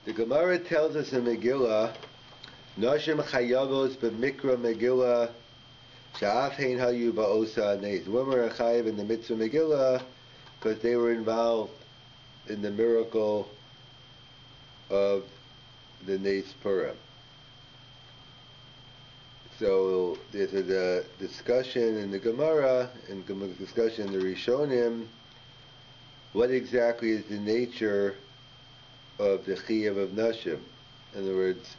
The Gemara tells us in Megillah, Noshim Chayavos b'Mikra Megillah Sha'af Hein Hayu Ba'osa Neis. Women are chayav in the mitzvah Megillah because they were involved in the miracle of the Neis Purim. So there's a discussion in the Gemara, and discussion in the Rishonim, what exactly is the nature of the Chiyav of Nashim. In other words,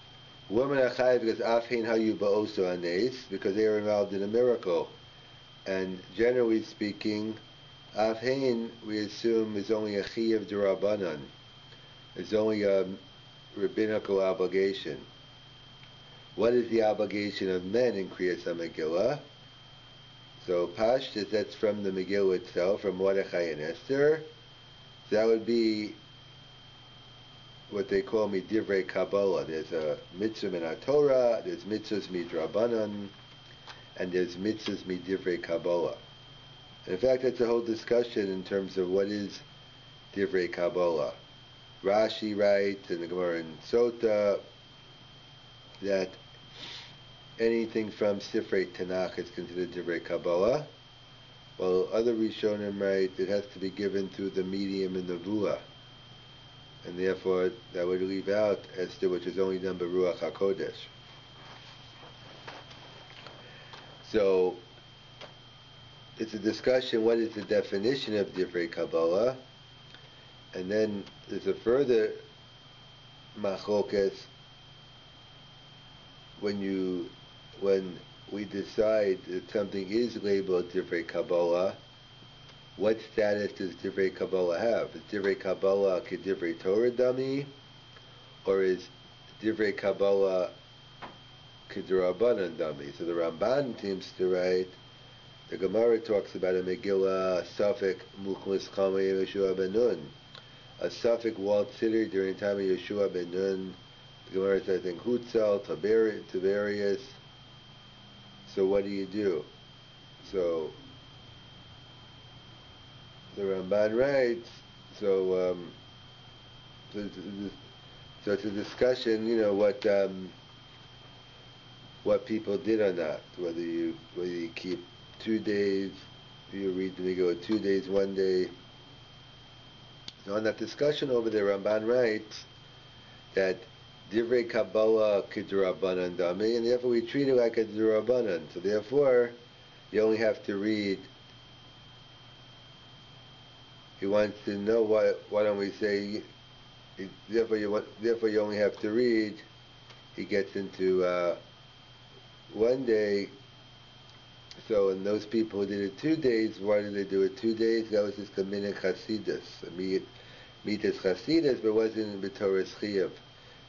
women are chayav because Afhein Hayu Ba'oso Anes, because they are involved in a miracle. And generally speaking, Afhein, we assume, is only a Chiyav D'Rabbanan. It's only a rabbinical obligation. What is the obligation of men in Kriyas HaMegillah? So Pashtus, that's from the Megillah itself, from Mordechai and Esther. So that would be what they call Divrei Kabbalah. There's a mitzvah in our Torah, there's mitzvahs midrabanan, and there's mitzvahs Divrei Kabbalah. In fact, that's a whole discussion in terms of what is Divrei Kabbalah. Rashi writes in the Gemara in Sota that anything from Sifrei Tanakh is considered Divrei Kabbalah, while other Rishonim write it has to be given through the medium in the Nevuah, and therefore that would leave out Esther, which is only done by Ruach HaKodesh. So it's a discussion, what is the definition of Divrei Kabbalah, and then there's a further machlokas when we decide that something is labeled Divrei Kabbalah, what status does Divrei Kabbalah have? Is Divrei Kabbalah Divrei Torah Dami, or is Divrei Kabbalah D'Rabbanan Dami? So the Ramban seems to write, the Gemara talks about a Megillah, Safek Mukhlis Chamei Yeshua ben Nun, a Safek walled city during the time of Yeshua ben Nun. The Gemara says, I think, Hutzal, Tiberius. So what do? So the Ramban writes, so it's a discussion, what people did on that, whether you keep 2 days, you read the Megillah 2 days, 1 day. So on that discussion over there, Ramban writes that Divrei Kabbalah D'Rabbanan Dami, and therefore we treat it like a D'Rabbanan. So therefore, you only have to read. He wants to know why don't we say? Therefore, you only have to read. He gets into 1 day. So, and those people who did it 2 days, why did they do it 2 days? That was just Kamina Chasidus, Mitas Chasidus, but it wasn't in B'Torah's Chiyav.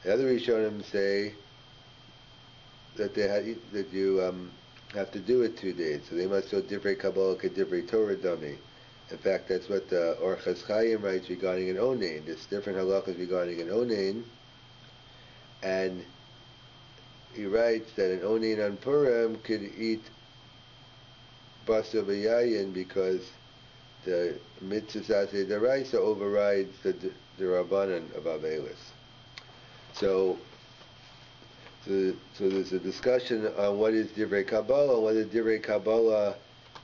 The other Rishonim say that you have to do it 2 days, so they must do Divrei Kabbalah Divrei Torah Dami. In fact, that's what the Orchas Chaim writes regarding an onain. There's different halachas regarding an onain, and he writes that an onain on Purim could eat basar v'yayin because the mitzvah aseh deraisa overrides the rabbanan of Avelis. So there's a discussion on what is Divrei Kabbalah, whether Divrei Kabbalah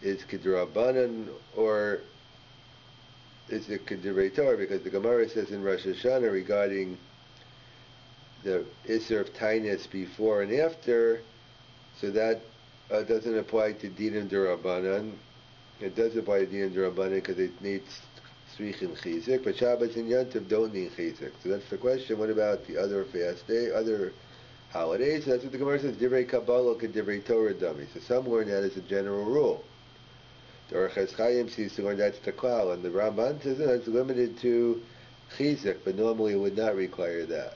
is K'Drabbanan or is it K'Divrei Torah, because the Gemara says in Rosh Hashanah regarding the Isser of Tainus before and after, so that doesn't apply to Dinim D'Rabbanan. It does apply to Dinim D'Rabbanan because it needs Srich and Chizik, but Shabbos and Yontif don't need Chizik. So that's the question. What about the other fast day, other holidays? So that's what the Gemara says, Divrei Kabbalah Divrei Torah Dami. So some learn that as a general rule. The Orchas Chaim seems to learn that's the klal, and the Ramban says it's limited to Chizik, but normally it would not require that.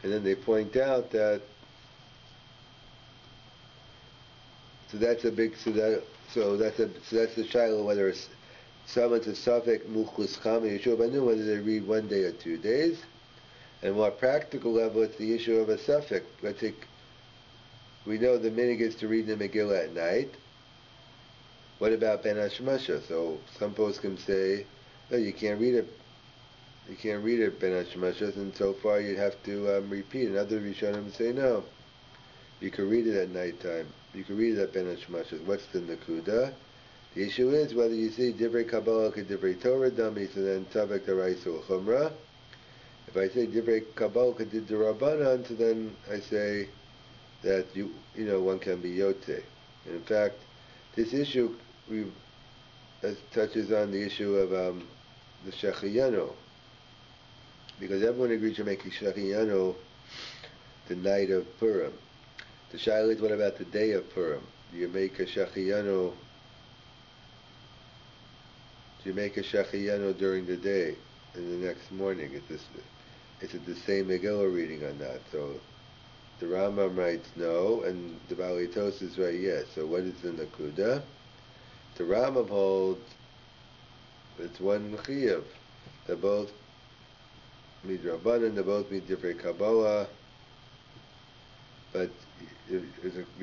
And then they point out that that's the shiloh, whether someone's a Safek Mukhlis Chamei Yeshua ben Nun, whether they read 1 day or 2 days. And more practical level, it's the issue of a Safek. We know the minhag is to read the Megillah at night. What about Ben Hashmasha? So some poskim say, no, you can't read it You can't read it Ben Hashemashas, and so far you'd have to repeat. And other Rishonim say no. You can read it at nighttime. You can read it at Ben Hashemashas. What's the Nakuda? The issue is whether you say Divrei Kabbalah ke Divrei Torah Dami, so then Tzavek Daraisa Chumrah. If I say Divrei Kabbalah ke Divrei Rabbanan, so then I say that one can be Yote. And in fact, this issue touches on the issue of the Shechiyano, because everyone agrees to make a Shechiyano the night of Purim. The Shaila is, what about the day of Purim? Do you make a Shechiyano? Do you make a Shechiyano during the day and the next morning? Is it the same Megillah reading or not? So the Rambam writes no, and the Baalei Tosfos writes yes. So what is the Nakuda? The Rambam holds it's one Chiyuv. They're both Midrabanan, they both mean Divrei Kabbalah, but you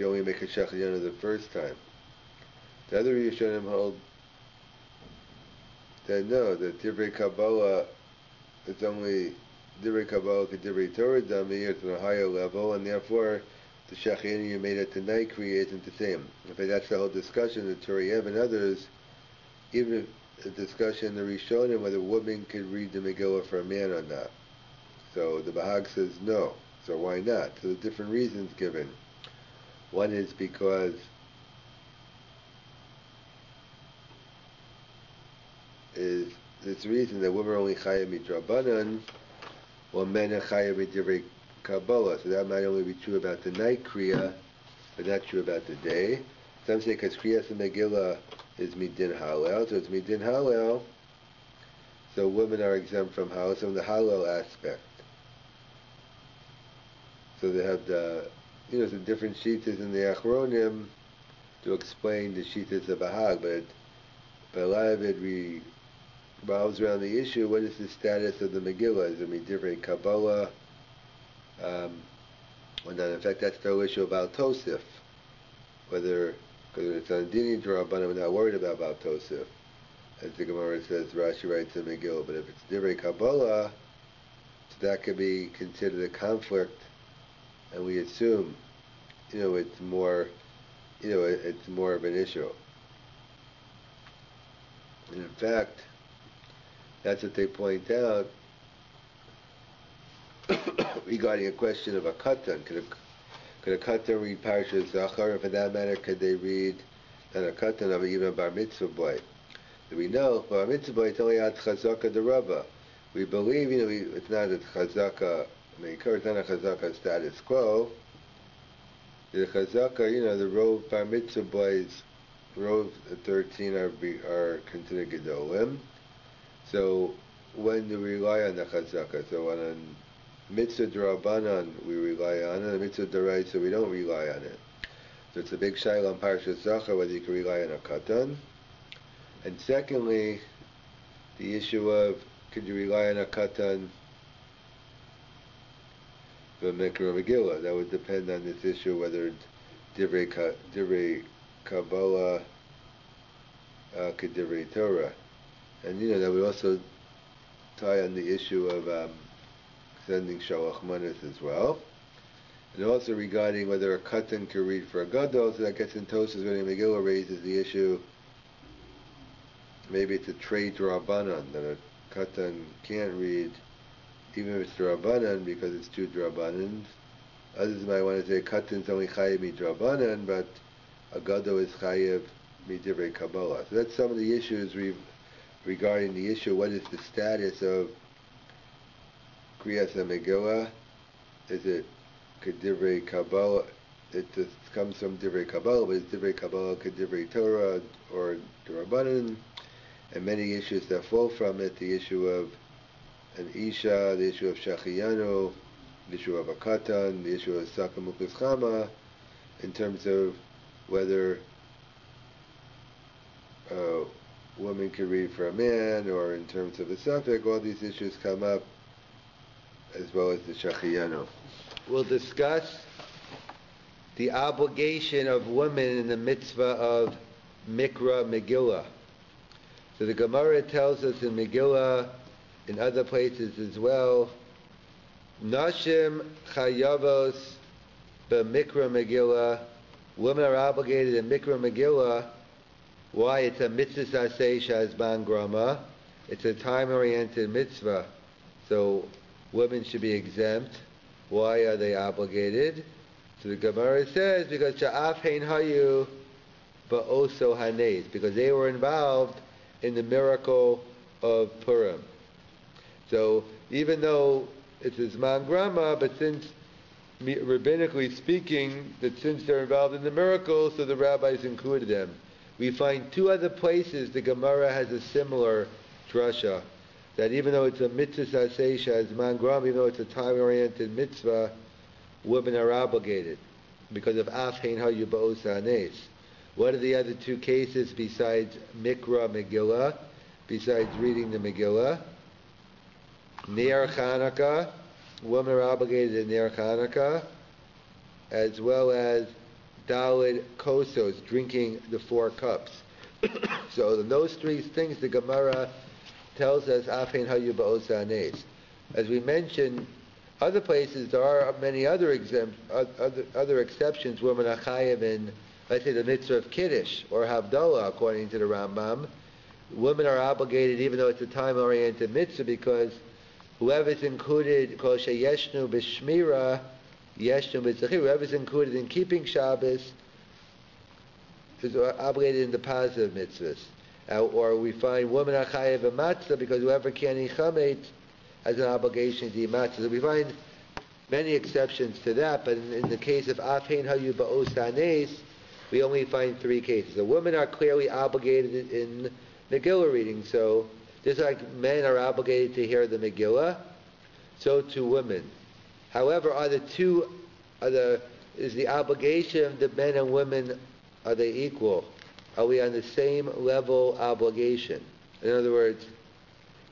only make a Shechiyana the first time. The other Rishonim hold that no, that Divrei Kabbalah, it's only Divrei Kabbalah to Divrei Torah Dami, it's on a higher level, and therefore the Shechiyana you made at the night Kriya isn't the same. In fact, that's the whole discussion, the Turiev and others, even a discussion in the Rishonim whether a woman could read the Megillah for a man or not. So the Bahag says no. So why not? So the different reasons given. One is because is this reason that women are only Chayim Midrabanan, while men are Chayim Midivrei Kabbalah. So that might only be true about the night Kriya, but not true about the day. Some say because Kriyas and Megillah is Midin Halel, so it's Midin Halel, so women are exempt from Halel, from the Halel aspect. So they have the different shitas in the Achronim to explain the shitas of Bahag, but a lot of it revolves around the issue: what is the status of the Megillah? Is it Midivrei Kabbalah? Or not? In fact, that's the whole issue about Tosif. Whether because it's on Dini D'Rabbanan, we're not worried about Tosif, as the Gemara says. Rashi writes in Megillah, but if it's Divrei Kabbalah, so that could be considered a conflict. And we assume, it's more of an issue. And in fact, that's what they point out regarding a question of a katan. Could a katan read Parashat Zachar? And for that matter, could they read not a katan of even a bar mitzvah boy? Do we know bar mitzvah boy it's only at chazaka the Rabba? We believe, it's not a chazaka. It's not a chazaka status quo. The chazaka, the rove bar mitzvah boys, rove 13 are considered gedolim. So when do we rely on the chazaka? So on a mitzvah d'Rabbanan we rely on it, and a mitzvah d'Oraisa we don't rely on it. So it's a big shaila on Parashat Zachar whether you can rely on a katan. And secondly, the issue of could you rely on a katan for Mikra Megillah? That would depend on this issue whether Divrei Kabbalah could Divrei Torah. And that would also tie on the issue of sending Shalach Manas as well. And also regarding whether a katan can read for a gadol, so that gets in Tosfos when Megillah raises the issue, maybe it's a trade D'Rabbanan, that a katan can't read even if it's D'Rabbanan because it's two D'Rabbanans. Others might want to say katan's only chayiv midrabanan, but a gadol is chayiv midivrei Kabbalah. So that's some of the issues regarding the issue, what is the status of Kriyas HaMegillah? Is it Kedivrei Kabbalah? It just comes from Divrei Kabbalah, but it's Divrei Kabbalah Kedivrei Torah or D'Rabbanan, and many issues that flow from it, the issue of an Isha, the issue of Shechiyano, the issue of a Katan, the issue of Sakamukus Chama, in terms of whether a woman can read for a man, or in terms of the suffix, all these issues come up, as well as the Shechiyano. We'll discuss the obligation of women in the mitzvah of Mikra Megillah. So the Gemara tells us in Megillah in other places as well, Nashim chayavos b'mikra Megillah. Women are obligated in mikra Megillah. Why? It's a mitzvah aseh shazman grama. It's a time-oriented mitzvah. So women should be exempt. Why are they obligated? So the Gemara says, because sha'af hein hayu ba'oso hanes, because they were involved in the miracle of Purim. So even though it's a zman grama, but since rabbinically speaking, that since they're involved in the miracle, so the rabbis included them. We find two other places the Gemara has a similar drasha, that even though it's a mitzvah aseh zman grama, even though it's a time-oriented mitzvah, women are obligated because of af hein hayu ba'osa hanes. What are the other two cases besides mikra Megillah, besides reading the Megillah? Ner Chanukah, women are obligated in Ner Chanukah, as well as Daled Kosos, drinking the 4 cups. So in those 3 things the Gemara tells us af hein hayu ba'osa hanes. As we mentioned, other places there are many other exceptions. Women are chayav in, let's say, the mitzvah of Kiddush or Havdalah, according to the Rambam. Women are obligated even though it's a time-oriented mitzvah, because whoever's included, kol sheyeshnu b'shmira, yeshnu b'tzachir, whoever's included in keeping Shabbos is obligated in the positive mitzvahs. Or we find women are chayav in matzah, because whoever can't eat chametz has an obligation to eat matzah. So we find many exceptions to that, but in the case of af hein hayu ba'osa hanes, we only find 3 cases. The women are clearly obligated in Megillah reading, so just like men are obligated to hear the Megillah, so too women. However, is the obligation of the men and women, are they equal? Are we on the same level obligation? In other words,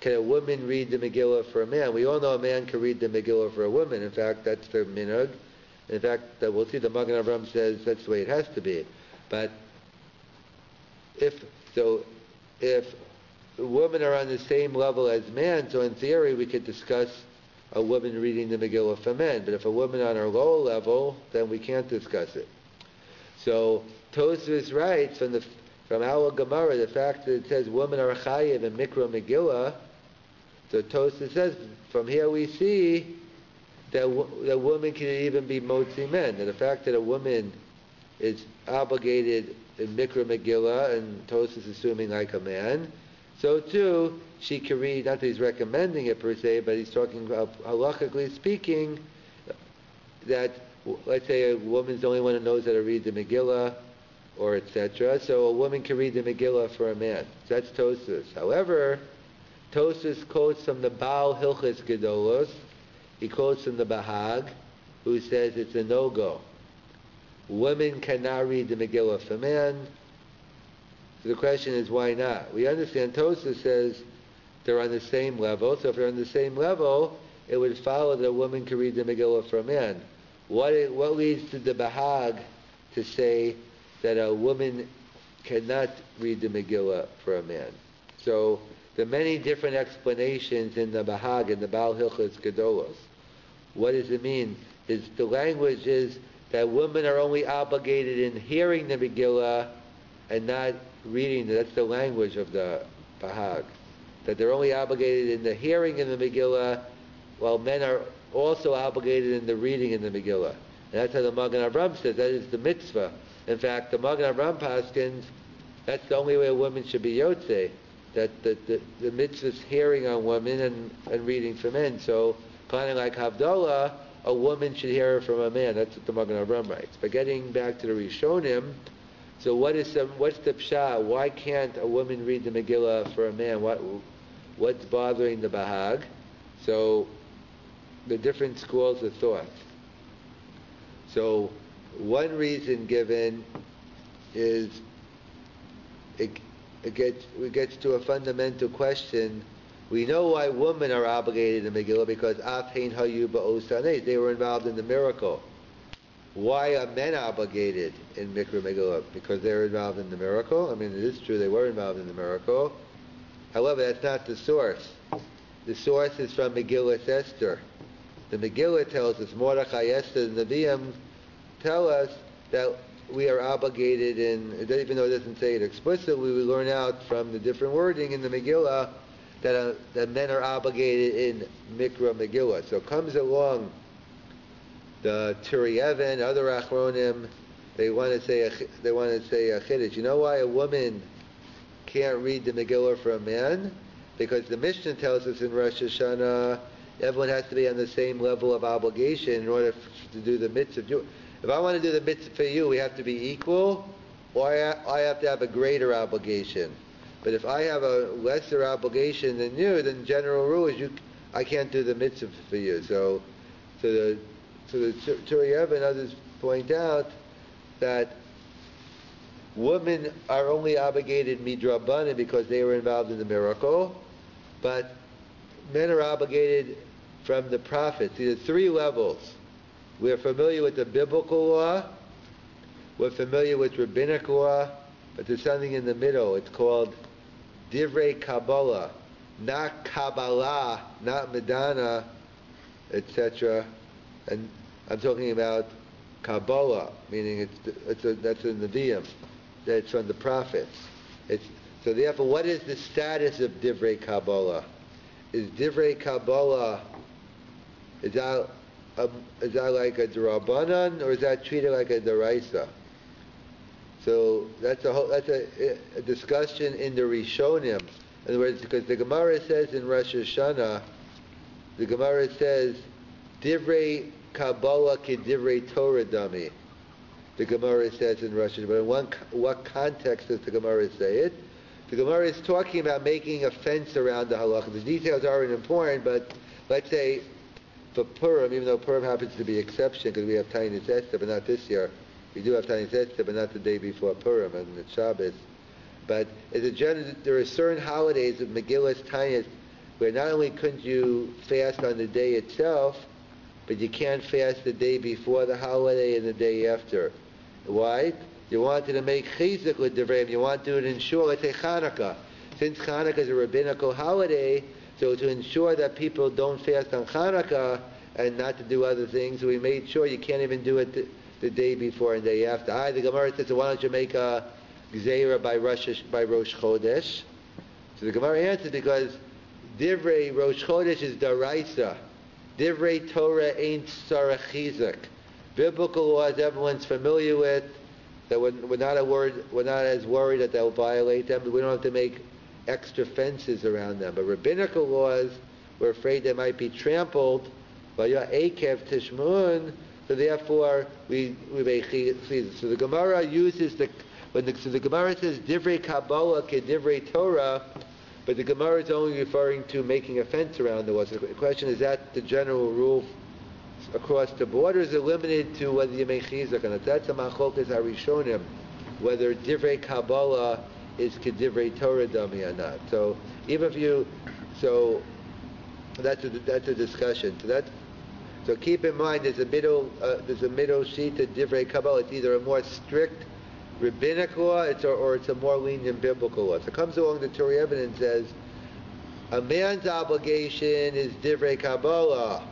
can a woman read the Megillah for a man? We all know a man can read the Megillah for a woman. In fact, that's their minhag. In fact, we'll see the Magen Avraham says that's the way it has to be. But if women are on the same level as men, so in theory we could discuss a woman reading the Megillah for men. But if a woman on her lower level, then we can't discuss it. So Tosfos writes from our Gemara, the fact that it says women are chayiv in mikra Megillah. So Tosfos says from here we see that a woman can even be motzi men. That the fact that a woman is obligated in mikra Megillah, and Tosfos is assuming like a man, so too she can read. Not that he's recommending it per se, but he's talking about halachically speaking that, let's say a woman's the only one who knows how to read the Megillah, or etc. So a woman can read the Megillah for a man. So that's Tosfos. However, Tosfos quotes from the Baal Hilchos Gedolos. He quotes from the Bahag, who says it's a no-go. Women cannot read the Megillah for man. So the question is, why not? We understand Tosfos says they're on the same level. So if they're on the same level, it would follow that a woman can read the Megillah for a man. What leads to the Bahag to say that a woman cannot read the Megillah for a man? So there are many different explanations in the Bahag and the Baal Hilchos Gedolos. What does it mean? The language is that women are only obligated in hearing the Megillah and not reading it. That's the language of the Bahag. That they're only obligated in the hearing in the Megillah, while men are also obligated in the reading in the Megillah. And that's how the Magen Avraham says, that is the mitzvah. In fact, the Magen Avraham paskins, that's the only way a woman should be yotzei. That the mitzvah is hearing on women and reading for men. So, planning like Havdalah, a woman should hear from a man. That's what the Magen Avraham writes. But getting back to the Rishonim, so what's the pshat? Why can't a woman read the Megillah for a man? What's bothering the Bahag? So the different schools of thought. So one reason given is it gets to a fundamental question. We know why women are obligated in Megillah, because af hein hayu ba'osa hanes, they were involved in the miracle. Why are men obligated in Mikra Megillah? Because they were involved in the miracle. I mean, it is true they were involved in the miracle. However, that's not the source. the source is from Megillah Esther. The Megillah tells us, Mordechai, Esther, and the Nevi'im tell us that we are obligated even though it doesn't say it explicitly, we learn out from the different wording in the Megillah that men are obligated in Mikra Megillah. So comes along the Turi Even, other Achronim, they want to say a Chiddush. You know why a woman can't read the Megillah for a man? Because the Mishnah tells us in Rosh Hashanah, everyone has to be on the same level of obligation in order to do the mitzvah. If I want to do the mitzvah for you, we have to be equal, or I have to have a greater obligation. But if I have a lesser obligation than you, then the general rule is I can't do the mitzvah for you. So the Turi Even and others point out that women are only obligated midrabanan because they were involved in the miracle, but men are obligated from the prophets. These are three levels. We're familiar with the biblical law, we're familiar with rabbinic law, but there's something in the middle. It's called Divrei Kabbalah, not Kabbalah, not Medana, etc. And I'm talking about Kabbalah, meaning that's in the Nevi'im, that's from the prophets. So therefore, what is the status of Divrei Kabbalah? Is Divrei Kabbalah, is that like a D'Rabbanan, or is that treated like a D'Oraisa? So that's a discussion in the Rishonim. In other words, because the Gemara says in Rosh Hashanah, the Gemara says, Divrei Kabbalah ki Divrei Torah dami. The Gemara says in Rosh Hashanah. But in what context does the Gemara say it? The Gemara is talking about making a fence around the halacha. The details aren't important, but let's say for Purim, even though Purim happens to be exception because we have Tiny Esther, but not this year. We do have Tiny Esther, but not the day before Purim and the Shabbos. But as a general, there are certain holidays of Megillah's Tiny where not only couldn't you fast on the day itself, but you can't fast the day before the holiday and the day after. Why? You wanted to make chizuk with Devarim. You want to ensure, let's say Hanukkah. Since Hanukkah is a rabbinical holiday, so to ensure that people don't fast on Hanukkah and not to do other things, we made sure you can't even do it the day before and day after. The Gemara says, so why don't you make a Gzeira by Rosh Chodesh? So the Gemara answers because Divrei Rosh Chodesh is Daraisa. Divrei Torah ain't Sarach Chizuk. Biblical laws everyone's familiar with, that we're not as worried that they'll violate them, but we don't have to make extra fences around them. But rabbinical laws, we're afraid they might be trampled by your Akev Tishmun, so therefore we make chizuk. So the Gemara uses the Gemara says Divrei Kabbalah ke Divrei Torah, but the Gemara is only referring to making a fence around the wall. So the question is that the general rule across the board, or is it limited to whether you make chizuk? And that's a machlokas harishonim, whether Divrei Kabbalah is ke Divrei Torah dami or not. So that's a discussion. So keep in mind there's a middle sheet to Divrei Kabbalah. It's either a more strict rabbinic law or it's a more lenient biblical law. So it comes along the Torah Even and says a man's obligation is Divrei Kabbalah.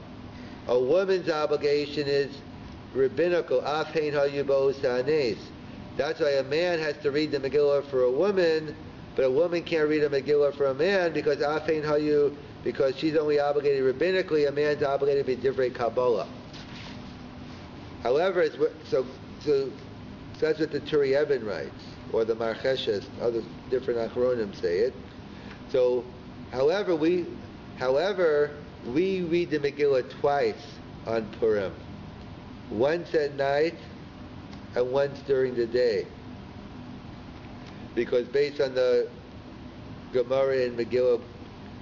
A woman's obligation is rabbinical. Afein hayubos hanes. That's why a man has to read the Megillah for a woman, but a woman can't read a Megillah for a man because afein hayu, because she's only obligated rabbinically. A man's obligated to be Divrei Kabbalah. However, so that's what the Turi Even writes, or the Marcheshes, other different Achronim say it. So, however, we read the Megillah twice on Purim. Once at night and once during the day. Because based on the Gemara and Megillah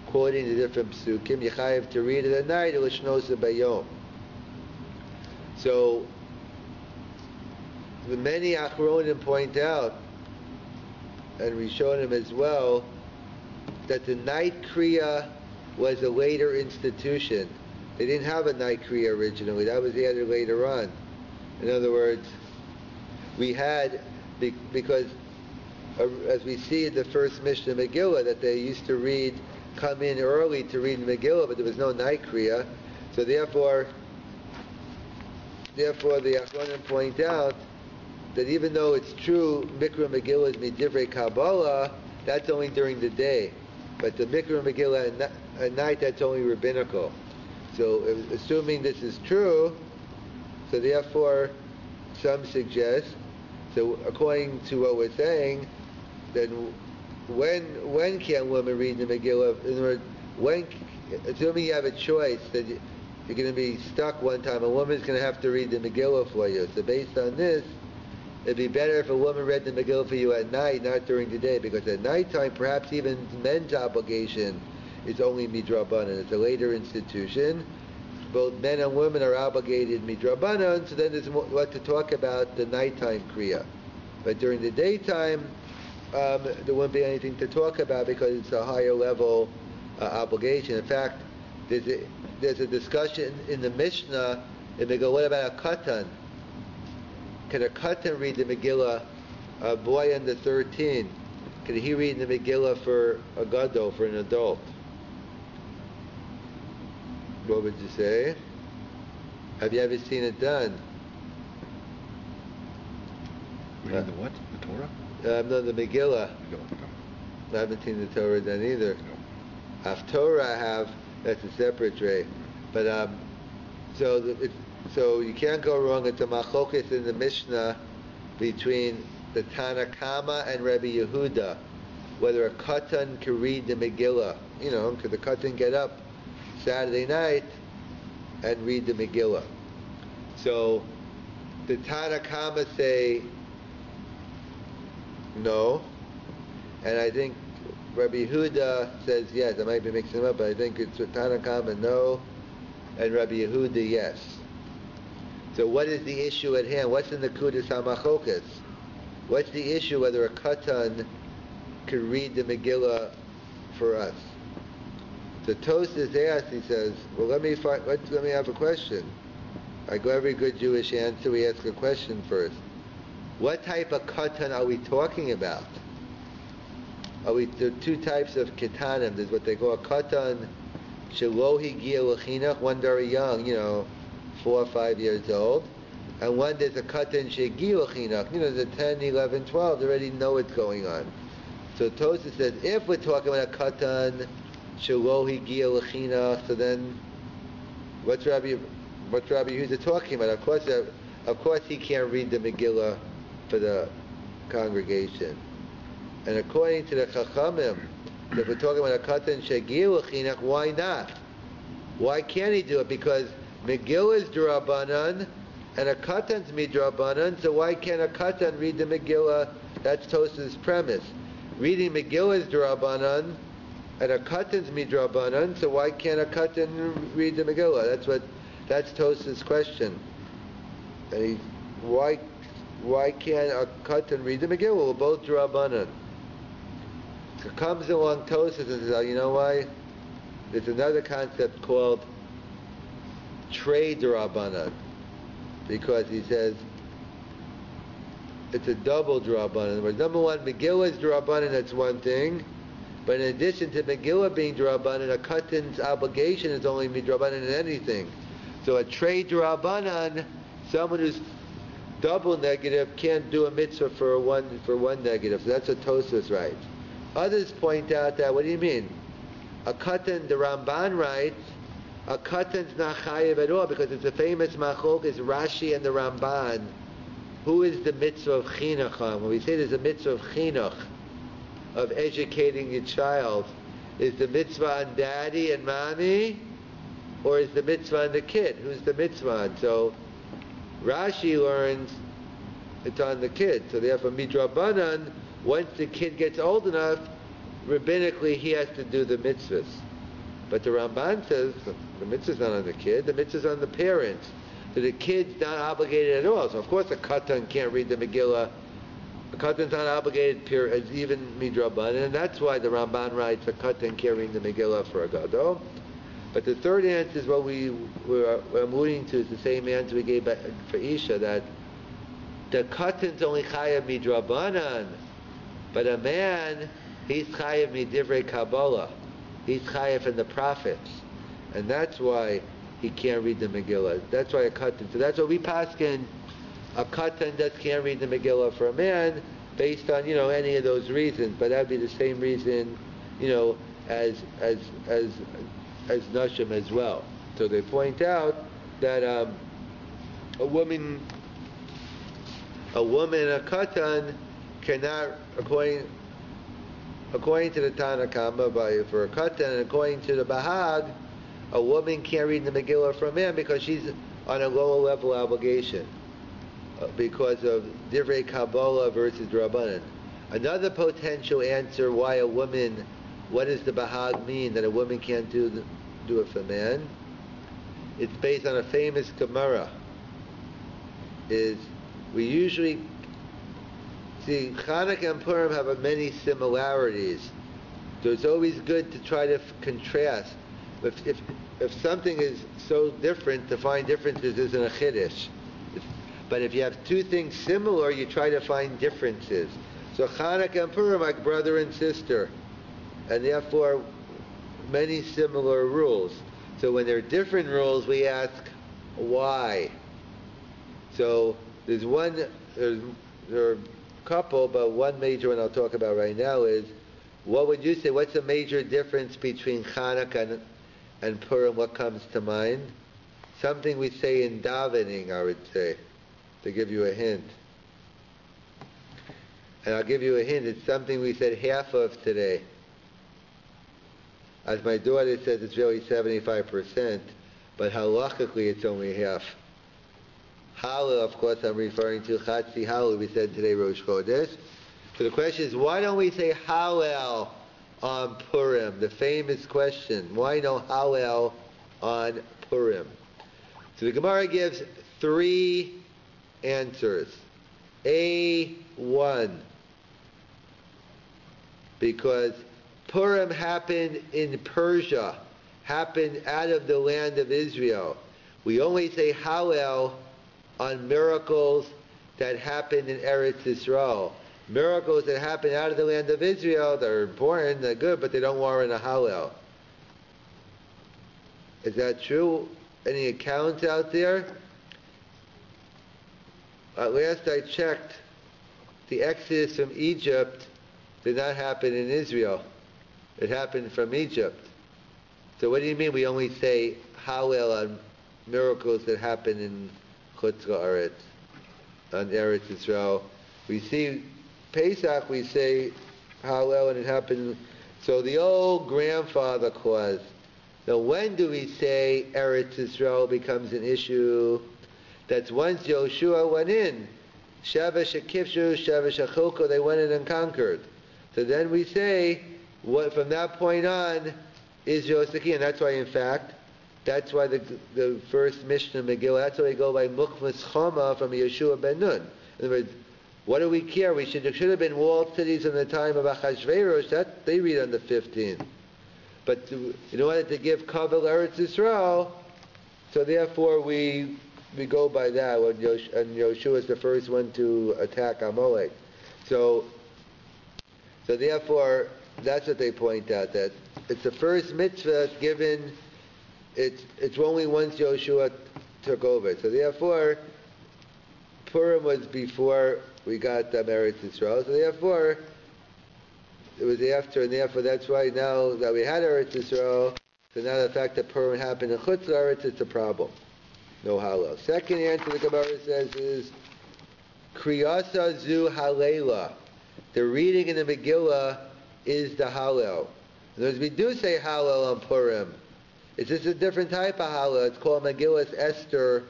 quoting the different psukim, you have to read it at night, or l'shnosa bayom. So, the many Achronim point out, and Rishonim as well, that the night Kriya was a later institution. They didn't have a night Kriya originally. That was added later on. In other words, we had, because as we see in the first Mishnah Megillah, that they used to read come in early to read the Megillah, but there was no night Kriya. So therefore the Achronim point out that even though it's true, Mikra Megillah is Midivrei Kabbalah, that's only during the day. But the Mikra Megillah at night, that's only rabbinical. So assuming this is true, so therefore some suggest, so according to what we're saying, then when can women read the Megillah? In other words, assuming you have a choice that you're going to be stuck one time, a woman's going to have to read the Megillah for you. So based on this, it'd be better if a woman read the Megillah for you at night, not during the day, because at nighttime, perhaps even men's obligation is only midrabanan. It's a later institution. Both men and women are obligated midrabanan, so then there's what to talk about the nighttime kriya. But during the daytime, there wouldn't be anything to talk about because it's a higher level obligation. In fact, there's a discussion in the Mishnah, and they go, what about a katan? Can a katan read the Megillah, a boy under 13? Can he read the Megillah for a gadol, for an adult? What would you say? Have you ever seen it done? Reading the what? The Torah? No, the Megillah. I haven't seen the Torah done either. No. Torah I have, that's a separate tray. But so you can't go wrong. It's a machlokas in the Mishnah between the Tana Kama and Rabbi Yehuda, whether a katan can read the Megillah. You know, could the katan get up Saturday night and read the Megillah? So the Tana Kama say no, and I think Rabbi Yehuda says yes. I might be mixing them up, but I think it's Tana Kama no, and Rabbi Yehuda yes. So what is the issue at hand? What's in the Kudas HaMachokas? What's the issue whether a katan could read the Megillah for us? The Tosas asks, he says, well, let me have a question. Like every good Jewish answer, we ask a question first. What type of katan are we talking about? There are two types of katanim. There's what they call a katan shelo higia l'chinach, one very young, 4 or 5 years old, and one there's a katan shegia l'chinach, the 10, 11, 12, they already know what's going on. So Tosas says, if we're talking about a katan shelo higia l'chinach, so then what's Rabbi Yehuda talking about? Of course he can't read the Megillah for the congregation. And according to the Chachamim, if we're talking about a katan shegia l'chinach, why not? Why can't he do it? Because Megillah is D'Rabbanan, and a katan's midrabanan, so why can't a katan read the Megillah? That's Tosas' premise. Reading Megillah is D'Rabbanan, and a katan's midrabanan, so why can't a katan read the Megillah? That's Tosas' question. And why can't a katan read the Megillah? Well, both D'Rabbanan. So comes along Tosas and says, oh, you know why? There's another concept called trade D'Rabbanan, because he says it's a double D'Rabbanan. Number one, Megillah is D'Rabbanan, that's one thing, but in addition to Megillah being D'Rabbanan, a katan's obligation is only D'Rabbanan in anything. So a trade D'Rabbanan, someone who's double negative can't do a mitzvah for one negative. So that's what Tosas writes. Others point out that, what do you mean? A katan, the Ramban writes, a katan's not chayiv at all, because it's a famous machlok, is Rashi and the Ramban. Who is the mitzvah of chinuch on? When we say there's a mitzvah of chinuch, of educating your child, is the mitzvah on daddy and mommy, or is the mitzvah on the kid? Who's the mitzvah on? So Rashi learns it's on the kid. So therefore, midrabanan, once the kid gets old enough, rabbinically he has to do the mitzvahs. But the Ramban says the mitzvah's not on the kid, the mitzvah's on the parents. So the kid's not obligated at all. So of course a katan can't read the Megillah. A katan's not obligated as even midrabanan, and that's why the Ramban writes a katan can't read the Megillah for a gadol. But the third answer is what we were alluding to, is the same answer we gave for Isha, that the katan's only chayav midrabanan, but a man, he's chayav midivrei Kabbalah. he's chayav from the prophets, and that's why he can't read the Megillah. That's why a katan. So that's what we paskin. A katan that can't read the Megillah for a man, based on any of those reasons. But that'd be the same reason, as nashim as well. So they point out that a woman, a katan cannot, according to the Tana Kama, for a katan, and according to the Bahag, a woman can't read the Megillah for a man because she's on a lower level obligation because of Divrei Kabbalah versus Rabbanan. Another potential answer why a woman, what does the Bahag mean that a woman can't do it for a man? It's based on a famous Gemara. We usually see Chanukah and Purim have many similarities, so it's always good to try to contrast. If something is so different, to find differences isn't a chiddush. But if you have two things similar, you try to find differences. So Chanukah and Purim are like brother and sister, and therefore many similar rules. So when there are different rules, we ask why. So there are a couple, but one major one I'll talk about right now is, what would you say? What's the major difference between Chanukah and Purim? What comes to mind? Something we say in davening, I would say, to give you a hint. And I'll give you a hint. It's something we said half of today. As my daughter says, it's really 75%, but halachically it's only half. Hallel, of course, I'm referring to Chatzi Hallel. We said today Rosh Chodesh. So the question is, why don't we say Hallel on Purim? The famous question. Why no Hallel on Purim? So the Gemara gives three answers. A1. Because Purim happened in Persia, happened out of the land of Israel. We only say Hallel on miracles that happened in Eretz Yisrael. Miracles that happen out of the land of Israel, they're important, they're good, but they don't warrant a Hallel. Is that true? Any accounts out there? Last I checked, the exodus from Egypt did not happen in Israel. It happened from Egypt. So what do you mean we only say Hallel on miracles that happen in Chutz La'aretz, on Eretz Yisrael? We see Pesach, we say Hallel, and it happened. So the old grandfather clause. Now when do we say Eretz Yisrael becomes an issue? That's once Yoshua went in. Sheva Shekifshu, Sheva Shechilko, they went in and conquered. So then we say, from that point on, Israel is the key. And that's why, in fact, that's why the first Mishnah Megillah, that's why we go by Mukmas Chama from Yeshua ben Nun. In other words, what do we care? There should have been walled cities in the time of Achashverosh. That they read on the 15th. But in order to give Kavel Eretz Yisrael, so therefore we go by that. And Yoshua is the first one to attack Amalek. So therefore, that's what they point out, that it's the first mitzvah given, it's only once Yoshua took over. So therefore, Purim was before we got Eretz Yisrael. So therefore, it was after, and therefore that's why now that we had Eretz Yisrael, so now the fact that Purim happened in Chutz La'aretz, it's a problem. No Hallel. Second answer the Gemara says is, Kriyasa Zu Halela. The reading in the Megillah is the Hallel. In other words, we do say Hallel on Purim. It's just a different type of Hallel. It's called Megillas Esther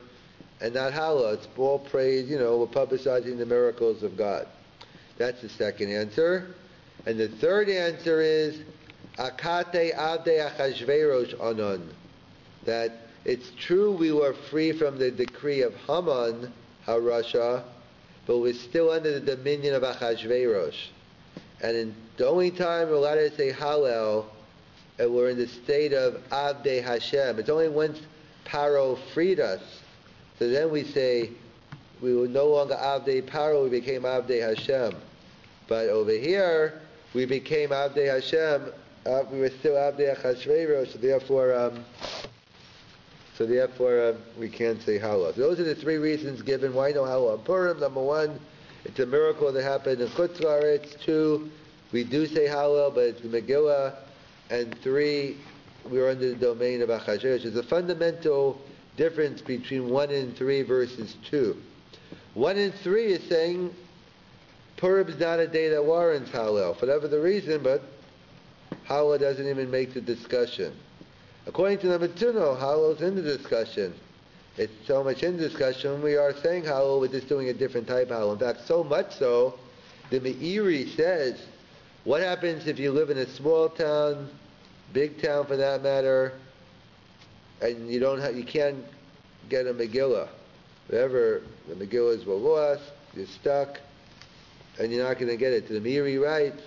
and not Hallel. It's all praise, we're publicizing the miracles of God. That's the second answer. And the third answer is Akate Avdei Achashverosh Anon. That it's true we were free from the decree of Haman, HaRasha, but we're still under the dominion of Achashverosh. And in the only time we're allowed to say Hallel, and we're in the state of Avdei Hashem. It's only once Paro freed us. So then we say, we were no longer Avdei Paro, we became Avdei Hashem. But over here, we became Avdei Hashem we were still Abdei Achashverosh, so therefore we can't say Hallel. So those are the three reasons given why no Hallel on Purim. Number one, it's a miracle that happened in Chutz La'aretz. Two, we do say Hallel, but it's the Megillah. And three, we are under the domain of Achashverosh. There's a fundamental difference between 1 and 3 verses 2. 1 and 3 is saying Purim is not a day that warrants Hallel, for whatever the reason, but Hallel doesn't even make the discussion. According to number 2, no, Hallel's in the discussion. It's so much in discussion. When we are saying Hallel, we're just doing a different type of Hallel. In fact, so much so, the Meiri says, what happens if you live in a small town, big town for that matter, and you can't get a Megillah. Whatever, the Megillahs were lost, you're stuck, and you're not going to get it. The Meiri writes,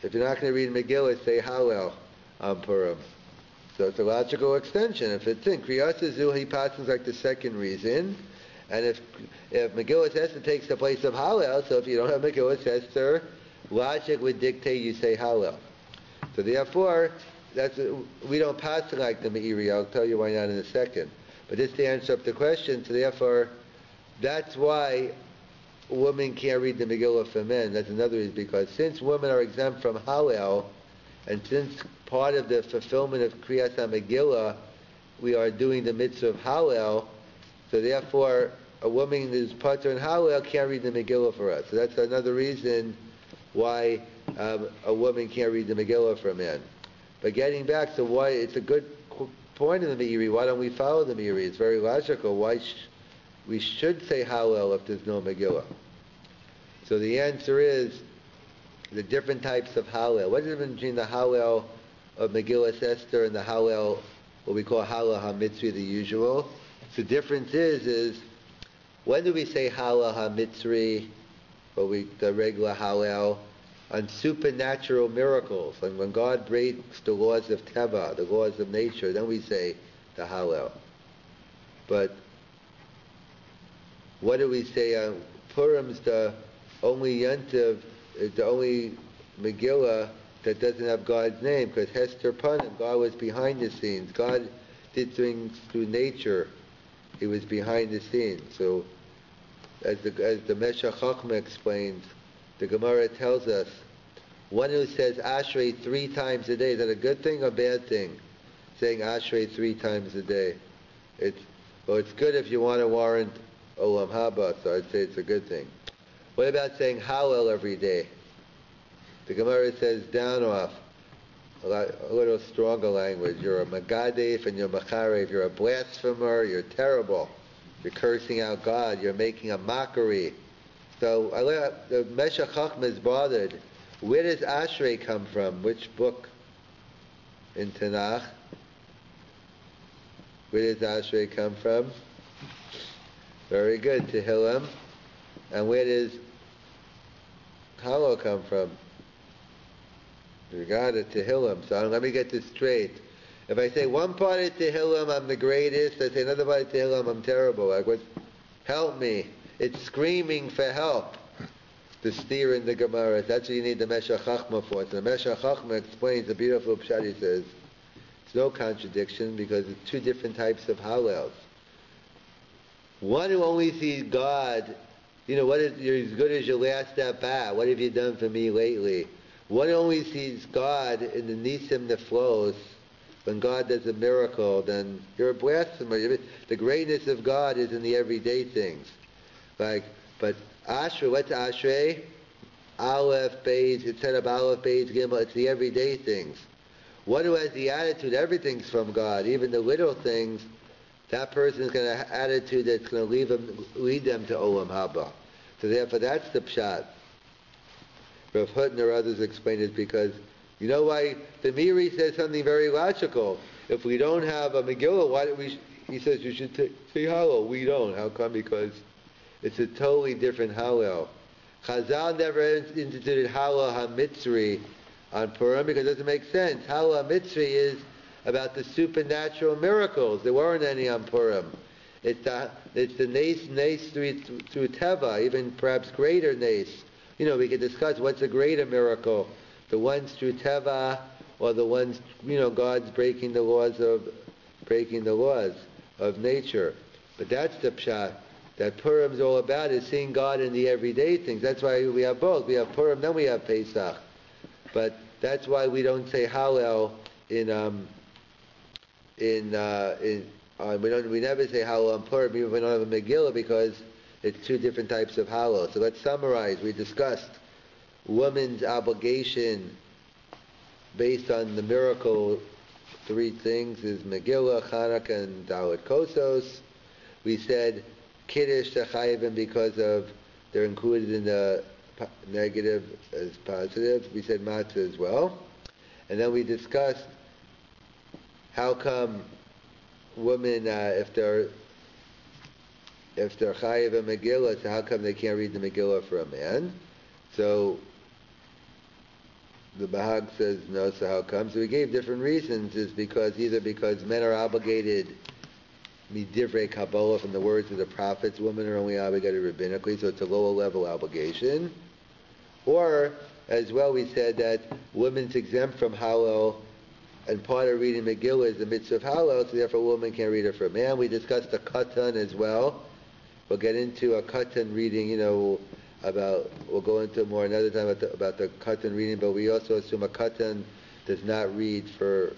if you're not going to read Megillah, say Hallel on Purim. So it's a logical extension. If it's in Kriyas Zu, he passes like the second reason, and if Megillah Esther takes the place of Hallel, so if you don't have Megillah Esther, logic would dictate you say Hallel. So therefore, we don't pass it like the Meiri. I'll tell you why not in a second. But just to answer up the question, so therefore, that's why women can't read the Megillah for men. That's another reason, because since women are exempt from Hallel, and since part of the fulfillment of Kriyas HaMegillah, we are doing the mitzvah of Hallel, so therefore, a woman who's patur in Hallel can't read the Megillah for us. So that's another reason why a woman can't read the Megillah for a man. But getting back to why, it's a good point in the Meiri. Why don't we follow the Meiri? It's very logical. Why we should say Hallel if there's no Megillah? So the answer is the different types of Hallel. What is the difference between the Hallel of Megillah Esther and the Hallel, what we call Hallel HaMitzri, the usual? So the difference is when do we say Hallel HaMitzri, the regular Hallel, on supernatural miracles, and when God breaks the laws of Teva, the laws of nature, then we say the Hallel. But what do we say on Purim's the only Yontiv, the only Megillah that doesn't have God's name, because Hester Panim, God was behind the scenes. God did things through nature. He was behind the scenes. So as the Meshach Chochmah explains, the Gemara tells us, one who says Ashrei 3 times a day, is that a good thing or bad thing? Saying Ashrei 3 times a day. It's good if you want to warrant Olam Haba, so I'd say it's a good thing. What about saying Hallel every day? The Gemara says down off, a little stronger language. You're a Magadef and you're Macharef. You're a blasphemer. You're terrible. You're cursing out God. You're making a mockery. So the Meshach Chochmah is bothered. Where does Ashrei come from? Which book in Tanakh? Where does Ashrei come from? Very good, Tehillim. And where does Hallel come from? You got it, Tehillim. So let me get this straight. If I say one part of Tehillim, I'm the greatest. I say another part of Tehillim, I'm terrible. Like what? Help me. It's screaming for help. The steer in the Gemara. That's what you need the Meshach Chochmah for. So the Meshach Chochmah explains a beautiful pshat. He says, it's no contradiction because it's 2 different types of Hallels. One who only sees God, you're as good as your last at bat. What have you done for me lately? One who only sees God in the Nisim Neflos, when God does a miracle, then you're a blasphemer. The greatness of God is in the everyday things. But Ashrei, what's Ashrei? Aleph, Beis, instead of Aleph, Beis, Gimel, it's the everyday things. One who has the attitude, everything's from God, even the little things, that person is going to have an attitude that's going to lead them to Olam Haba. So therefore, that's the pshat. Rav Hutton or others explain it because, you know why? The Meiri says something very logical. If we don't have a Megillah, why don't he says you should say Hallel. We don't. How come? Because it's a totally different Hallel. Chazal never instituted Hallel HaMitzri on Purim because it doesn't make sense. Hallel HaMitzri is about the supernatural miracles. There weren't any on Purim. It's the Nes through Teva, even perhaps greater Nes. We could discuss what's a greater miracle the ones through Teva, or the ones, God's breaking the laws of nature. But that's the pshat that Purim is all about, is seeing God in the everyday things. That's why we have both. We have Purim, then we have Pesach. But that's why we don't say Hallel we never say Hallel on Purim, even if we don't have a Megillah, because it's two different types of Hallel. So let's summarize. We discussed woman's obligation based on the miracle. Three things is Megillah, Chanukah, and Dalet Kosos. We said Kiddush Chayivim because of they're included in the negative as positive. We said Matzah as well. And then we discussed how come women, if they're Chayiv and Megillah, so how come they can't read the Megillah for a man? So the Bahag says no, so how come? So we gave different reasons, is either because men are obligated midivrei Kabbalah, from the words of the prophets, women are only obligated rabbinically, so it's a lower level obligation. Or, as well, we said that women's exempt from Hallel, and part of reading Megillah is the mitzvah of Hallel, so therefore a woman can't read it for a man. We discussed the Katan as well. We'll get into a Katan reading, we'll go into more another time about the Katan reading, but we also assume a Katan does not read for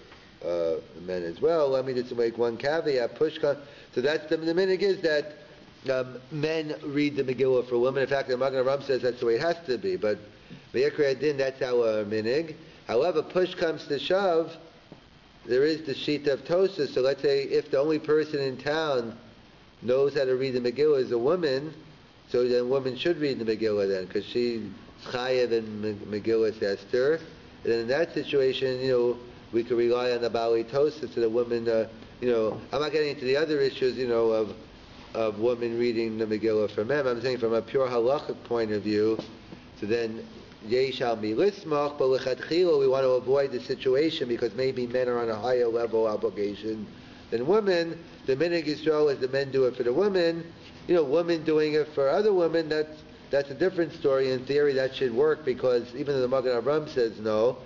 men as well. Let me just make one caveat. Pushkan. So that's the minhag is that men read the Megillah for women. In fact, the Magen Avraham says that's the way it has to be. But B'Yikra Adin, that's our minhag. However, push comes to shove, there is the sheet of Tosas. So let's say if the only person in town knows how to read the Megillah is a woman, so then women should read the Megillah then, because she's Chayav and Megillah Esther. And then in that situation, we could rely on the Bali Tosas, so the women, I'm not getting into the other issues, of women reading the Megillah for men. I'm saying from a pure halachic point of view, so then Yeshal mi lismach, but lechatchila we want to avoid the situation because maybe men are on a higher level obligation than women. The minhag Yisrael is the men do it for the women. Women doing it for other women, that's a different story. In theory, that should work because even though the Magen Avraham says no,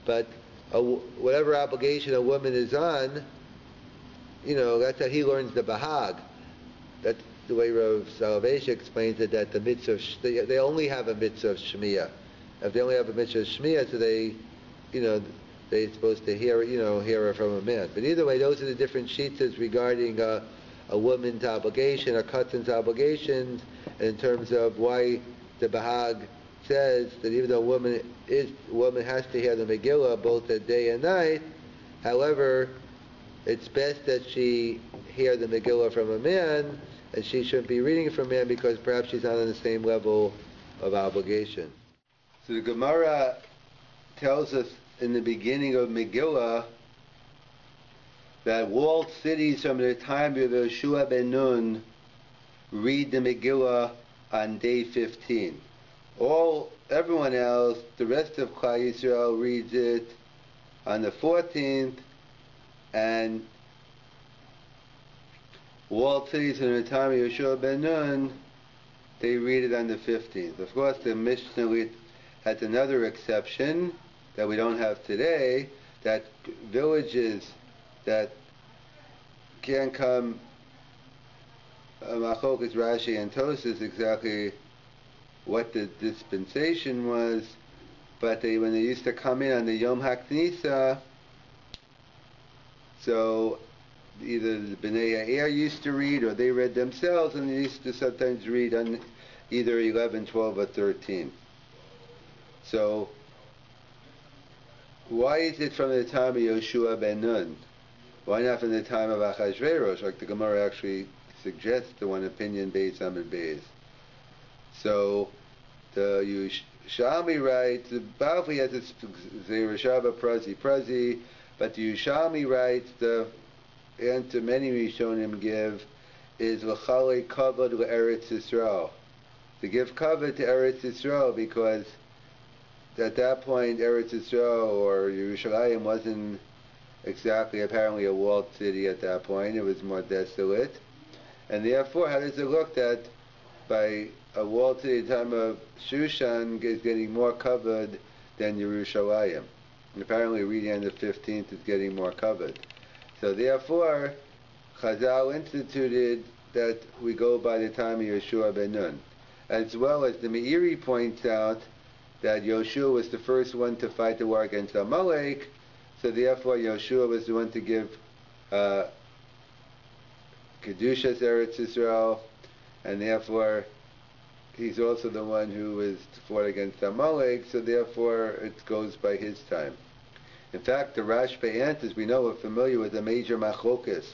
but whatever obligation a woman is on, that's how he learns the Bahag. That's the way Rav Selevan explains it, that the mitzvah, they only have a mitzvah of Shmiyah. If they only have a mitzvah of Shmiyah, so they're supposed to hear it from a man. But either way, those are the different sheets regarding a woman's obligation, a katan's obligations, in terms of why the Bahag says that even though a woman has to hear the Megillah both at day and night, however, it's best that she hear the Megillah from a man, and she shouldn't be reading it from a man because perhaps she's not on the same level of obligation. So the Gemara tells us in the beginning of Megillah that walled cities from the time of Yoshua ben Nun read the Megillah on day 15. Everyone else, the rest of Klal Yisrael reads it on the 14th, and walled cities from the time of Yoshua ben Nun, they read it on the 15th. Of course, the Mishnah has another exception that we don't have today, that villages that can't come, Machokas, Rashi, and Tosas exactly what the dispensation was, but when they used to come in on the Yom HaKnisa, so either the Bnei Yair used to read, or they read themselves, and they used to sometimes read on either 11, 12, or 13. So, why is it from the time of Yoshua ben Nun? Why not from the time of Achashverosh, like the Gemara actually suggests the one opinion based on the Beis? So, the Yerushalmi writes, the Bavli has its Zereshava Prazi, but the Yerushalmi writes, the answer many Rishonim give is L'chalei kavod le'eretz Yisrael. To give kavod to Eretz Yisrael, because at that point Eretz Yisrael or Yerushalayim wasn't exactly apparently a walled city at that point. It was more desolate. And therefore, how does it look that by a walled city at the time of Shushan is getting more covered than Yerushalayim. And apparently reading on the 15th is getting more covered. So therefore, Chazal instituted that we go by the time of Yeshua ben Nun. As well as the Meiri points out that Yoshua was the first one to fight the war against Amalek, so therefore Yoshua was the one to give Kedushas Eretz Yisrael, and therefore he's also the one who was fought against Amalek, so therefore it goes by his time. In fact, the Rashba answers, we know, we're familiar with the major machlokas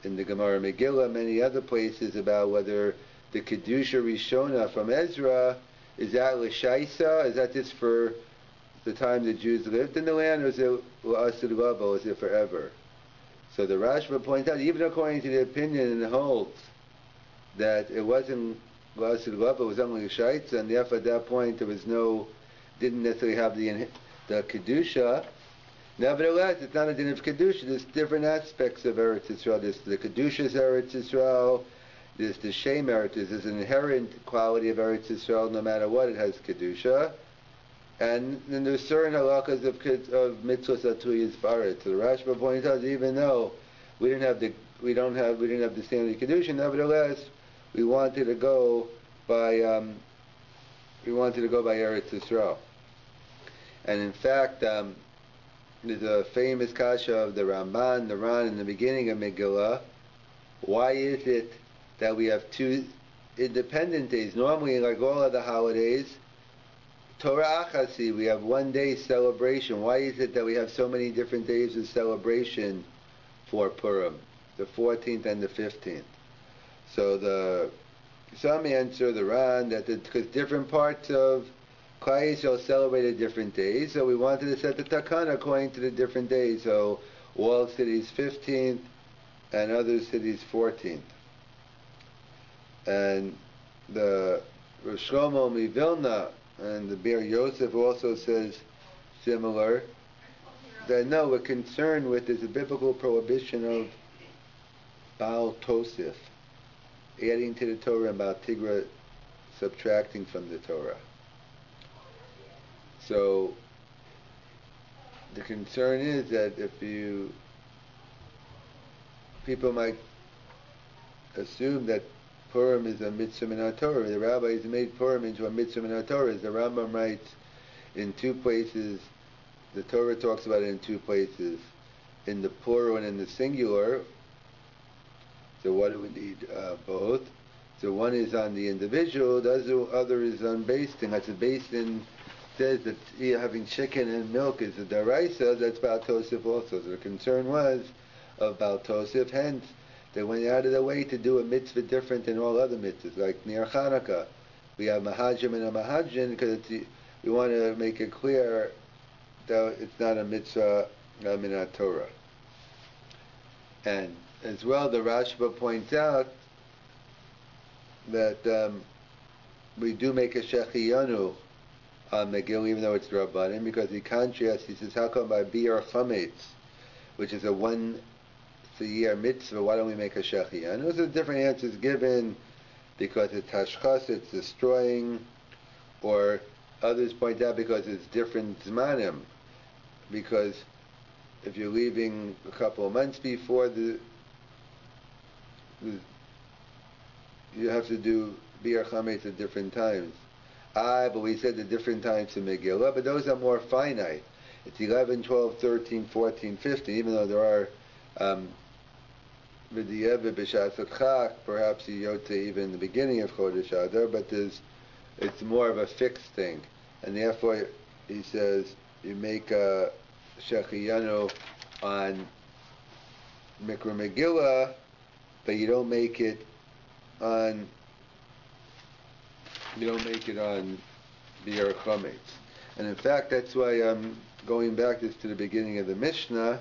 in the Gemara Megillah, many other places, about whether the Kedusha Rishona from Ezra, is that L'Shaisa, is that just for the time the Jews lived in the land, or is it L'Asud Lavo, is it forever? So the Rashba points out, even according to the opinion and holds that it wasn't L'Asud Lavo, it was only L'Shaisa, and therefore at that point there was didn't necessarily have the Kedusha. Nevertheless, it's not a din of Kedusha. There's different aspects of Eretz Yisrael. There's the Kedusha's Eretz Yisrael. There's the Shem Eretz. There's an inherent quality of Eretz Yisrael. No matter what, it has Kedusha. And then there's certain halakas of mitzvos atuyas baret. So the Rashba points out, even though we didn't have the standard Kedusha, nevertheless, we wanted to go by Eretz Yisrael. And in fact, there's a famous kasha of the Ramban, the Ran, in the beginning of Megillah. Why is it that we have two independent days? Normally, like all other holidays, Torah Achasi, we have one day celebration. Why is it that we have so many different days of celebration for Purim, the 14th and the 15th? So some answer, the Ran, that because different parts of Klal Yisrael celebrated different days, so we wanted to set the takana according to the different days. So all cities 15th and other cities 14th. And the Rosh Shlomo Mivilna and the Bir Yosef also says similar, that no, we're concerned with is a biblical prohibition of Baal Tosif, adding to the Torah, and Baal Tigra subtracting from the Torah. So the concern is that people might assume that Purim is a mitzvah min HaTorah. The rabbis made Purim into a mitzvah min HaTorah. As the Rambam writes in two places, the Torah talks about it in two places, in the plural and in the singular. So what do we need? Both. So one is on the individual, the other is on Beis Din. That's a Beis Din says that having chicken and milk is a daraisa, that's Baal Tosif also. So the concern was of Baal Tosif, hence they went out of their way to do a mitzvah different than all other mitzvahs. Like near Chanukah, we have Mahajim and a Mahajin, because we want to make it clear that it's not a mitzvah min Torah. And as well, the Rashba points out that we do make a Shechiyanu on Megillah, even though it's Rabbanim, because he contrasts, he says, how come by Biur Chametz, which is a once-a-year mitzvah, why don't we make a Shechiyah? And those are different answers given, because it's Hashchas, it's destroying, or others point out because it's different Zmanim, because if you're leaving a couple of months before you have to do Biur Chametz at different times. But we said the different times in Megillah, but those are more finite. It's 11, 12, 13, 14, 15, even though there are V'diyeveh b'shas Chak, perhaps Yotze even in the beginning of Chodesh Adar, but it's more of a fixed thing. And therefore, he says, you make a Shechiyanu on Mikra Megillah, but you don't make it on Biur Chametz. And in fact, that's why I'm going back to the beginning of the Mishnah.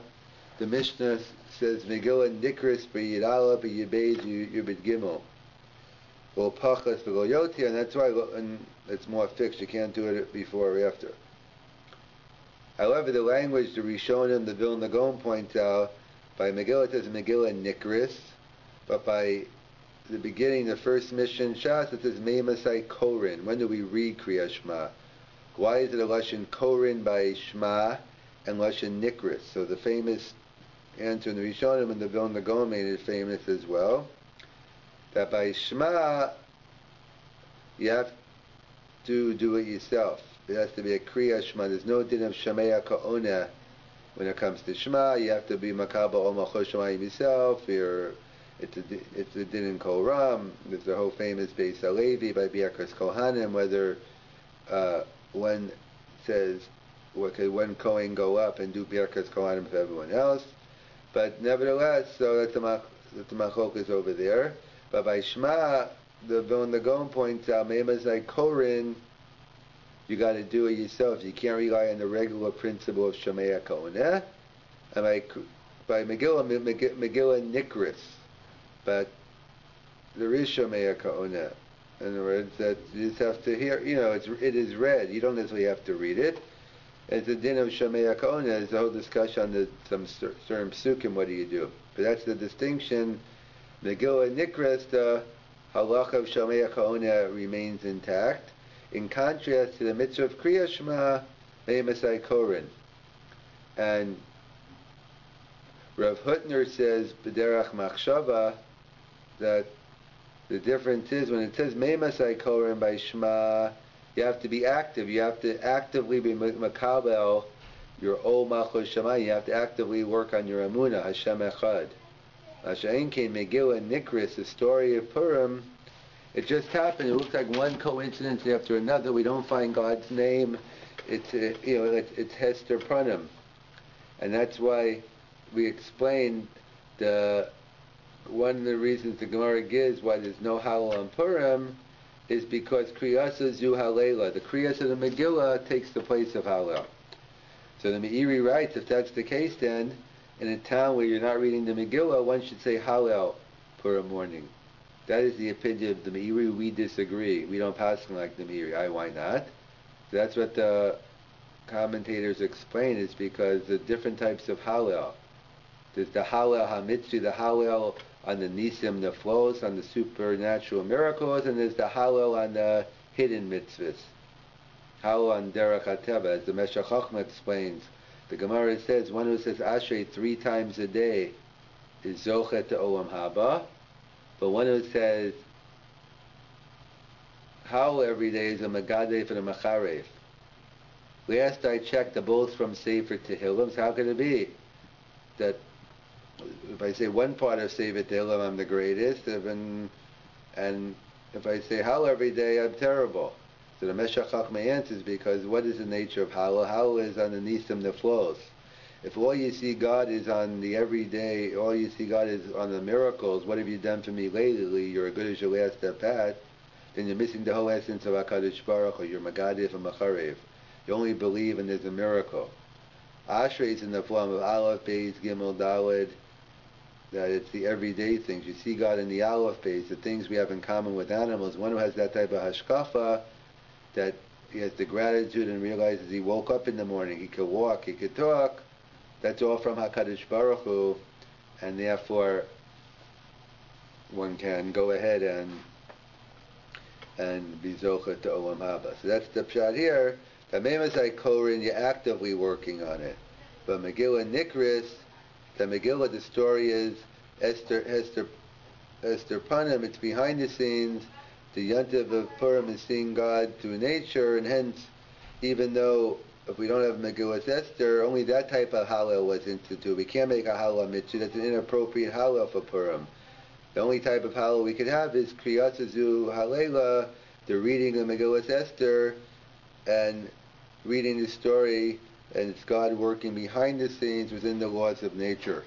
The Mishnah says, Megillah Nikris b'Yidala b'Yibeid Yubid Gimel. Well, Pachas v'Lo Yoti, and that's why it's more fixed. You can't do it before or after. However, the language, the Rishonim, the Vilna Gaon points out, by Megillah it says Megillah Nikris, but by the beginning, the first mission Shas, it says Meimasai Korin. When do we read Kriya Shema? Why is it a lashon korin by Shema and lashon nikris? So the famous answer in the Rishonim and the Vilna Gaon is famous as well. That by Shema you have to do it yourself. It has to be a kriya Shema. There's no din of Shemaya Ka'ona when it comes to Shema. You have to be makaba ol malchus Shemayim yourself. It's a din in Kol Ram. There's the whole famous Beis Halevi by Birkas Kohanim, whether one says, when Kohen go up and do Birkas Kohanim for everyone else. But nevertheless, so that's the machlokas over there. But by Shema, the Vilna Gaon points out, Meimazai Korin, you got to do it yourself. You can't rely on the regular principle of Shemaya Koheneh. And by Megillah Nikris, but there is Shemaya Koheneh. In other words, that you just have to hear. It is read. You don't necessarily have to read it. It's the din of Shemaya Koheneh. There's a whole discussion on some certain psukim. What do you do? But that's the distinction. Megillah Nikris, the halacha of Shemaya Koheneh remains intact. In contrast to the mitzvah of Kriya Shema, Me'emasai Korin. And Rav Hutner says, B'derach Machshava, that the difference is when it says Me'emasai Korin by Shema, you have to be active. You have to actively be makabel your old malchus Shema. You have to actively work on your amunah, Hashem Echad. Masha'en Kein Megillah Nikris, the story of Purim, it just happened. It looks like one coincidence after another. We don't find God's name. It's Hester Pranim, and that's why we explained one of the reasons the Gemara gives why there's no Hallel on Purim is because Kriyasa Zu Halela, the Kriyas of the Megillah takes the place of Hallel. So the Meiri writes, if that's the case, then in a town where you're not reading the Megillah, one should say Hallel Purim morning. That is the opinion of the Meiri. We disagree. We don't pass like the Meiri. Why not? So that's what the commentators explain, is because the different types of Hallel. There's the Hallel HaMitzri, the Hallel on the Nisim, the flows, on the supernatural miracles, and there's the Hallel on the hidden mitzvahs. Hallel on Derech HaTeva, as the Meshech Chochmah explains. The Gemara says, one who says Ashrei 3 times a day is Zochet to Olam Haba. But one who says how every day is a Megadef and a Macharev. Last I checked, they're both from Sefer Tehillim. So how could it be that if I say one part of Sefer Tehillim, I'm the greatest, and if I say Hallel every day, I'm terrible? So the Meshech Chochmah answers, because what is the nature of Hallel? Hallel is on the Nisim, the flows. If all you see God is on the everyday, all you see God is on the miracles, what have you done for me lately? You're as good as your last step at, then you're missing the whole essence of HaKadosh Baruch Hu. You're Megadef and Macharev. You only believe and there's a miracle. Ashrei is in the form of Aleph, Beis, Gimel, Daled, that it's the everyday things. You see God in the Aleph, Beis, the things we have in common with animals. One who has that type of hashkafa, that he has the gratitude and realizes he woke up in the morning, he could walk, he could talk, that's all from HaKadosh Baruch Hu, and therefore one can go ahead and be zocha to Olam Haba. So that's the pshat here. The Meimazai Korin, you're actively working on it. But Megillah Nikris, the Megillah, the story is Esther Panim, it's behind the scenes. The Yontiv of Purim is seeing God through nature, and hence, even though if we don't have Megillah Esther, only that type of Hallel was instituted. We can't make a Hallel mitzvah. That's an inappropriate Hallel for Purim. The only type of Hallel we could have is Kriyasa Zu Halela, the reading of Megillah Esther, and reading the story, and it's God working behind the scenes within the laws of nature.